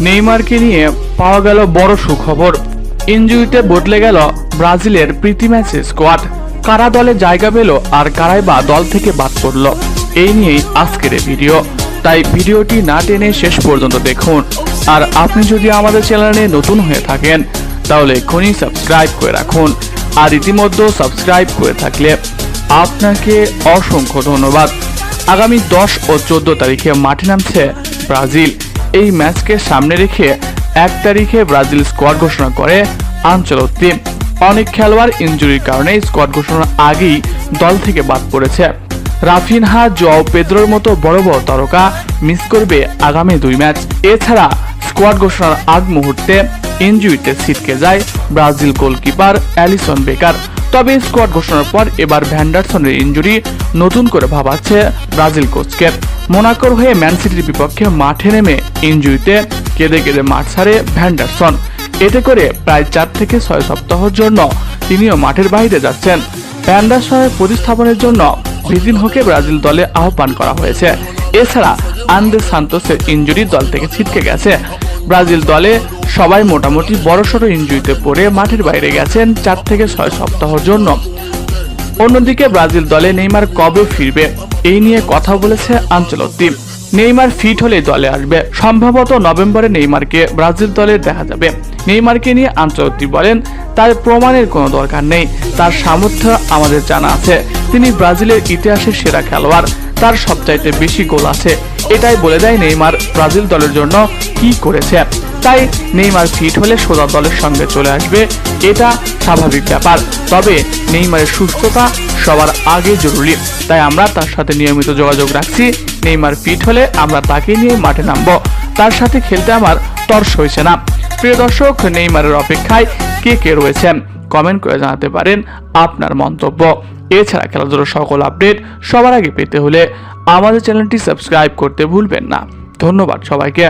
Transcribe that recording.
নেইমারকে নিয়ে পাওয়া গেল বড় সুখবর। ইনজুরিতে বদলে গেল ব্রাজিলের প্রীতি ম্যাচে স্কোয়াড। কারা দলে জায়গা পেল আর কারাই বা দল থেকে বাদ পড়ল, এই নিয়েই আজকের ভিডিও। তাই ভিডিওটি না টেনে শেষ পর্যন্ত দেখুন। আর আপনি যদি আমাদের চ্যানেলে নতুন হয়ে থাকেন তাহলে এখনই সাবস্ক্রাইব করে রাখুন। আর ইতিমধ্যে সাবস্ক্রাইব করে থাকলে আপনাকে অসংখ্য ধন্যবাদ। আগামী 10 ও 14 তারিখে মাঠে নামছে ব্রাজিল। এই ম্যাচকে সামনে রেখে 1 তারিখে ব্রাজিল স্কোয়াড ঘোষণা করে আনচেলত্তি। অনেক খেলোয়াড় ইনজুরির কারণে স্কোয়াড ঘোষণার আগেই দল থেকে বাদ পড়েছে। রাফিনহা, জোয়াও পেদ্রোর মতো বড় বড় তারকা মিস করবে আগামী 2 ম্যাচ। এছাড়া স্কোয়াড ঘোষণার আগ মুহূর্তে ইনজুরিতে ছিটকে যায় ব্রাজিল গোলকিপার অ্যালিসন বেকার। তবে স্কোয়াড ঘোষণার পর এবার ভ্যান্ডারসনের ইনজুরি নতুন করে ভাবাচ্ছে ব্রাজিল কোচকে। মোনাকোর হয়ে ম্যান সিটির বিপক্ষে মাঠে নেমে ইনজুরিতে কেঁদে কেঁদে মাঠ ছাড়ে ভ্যান্ডারসন। এতে করে প্রায় 4 থেকে 6 সপ্তাহের জন্য তিনিও মাঠের বাইরে যাচ্ছেন। ভ্যান্ডারসনের প্রতিস্থাপনের জন্য ভিতিনহোকে ব্রাজিল দলে আহ্বান করা হয়েছে। এছাড়া আন্দ্রে সান্তোসের ইনজুরি দল থেকে ছিটকে গেছে। ব্রাজিল দলে সবাই মোটামুটি বড়সড় ইনজুরিতে পড়ে মাঠের বাইরে গেছেন 4 থেকে 6 সপ্তাহের জন্য। অন্যদিকে ব্রাজিল দলে নেইমার কবে ফিরবে এই নিয়ে কথা বলেছে আনচেলত্তি। নেইমার ফিট হলে দলে আসবে। সম্ভবত নভেম্বরে নেইমারকে ব্রাজিল দলে দেখা যাবে। নেইমারকে নিয়ে আনচেলত্তি বলেন, তার প্রমাণের কোনো দরকার নেই, তার সামর্থ্য আমাদের জানা আছে। তিনি ব্রাজিলের ইতিহাসের সেরা খেলোয়াড়, তার সবচাইতে বেশি গোল আছে। এটাই বলে দেয় নেইমার ব্রাজিল দলের জন্য কি করেছে। তাই নেইমার ফিট হলে সোজা দলের সঙ্গে চলে আসবে, এটা স্বাভাবিক ব্যাপার। তবে নেইমারের সুস্থতা সবার আগে জরুরি, তাই আমরা তার সাথে নিয়মিত যোগাযোগ রাখছি। নেইমার ফিট হলে আমরা তাকে নিয়ে মাঠে নামবো, তার সাথে খেলতে আমার তর্স হয়েছে না। প্রিয় দর্শক, নেইমারের অপেক্ষায় কে কে রয়েছেন কমেন্ট করে জানাতে পারেন আপনার মন্তব্য। এছাড়া খেলাধুলার সকল আপডেট সবার আগে পেতে হলে আমাদের চ্যানেলটি সাবস্ক্রাইব করতে ভুলবেন না। ধন্যবাদ সবাইকে।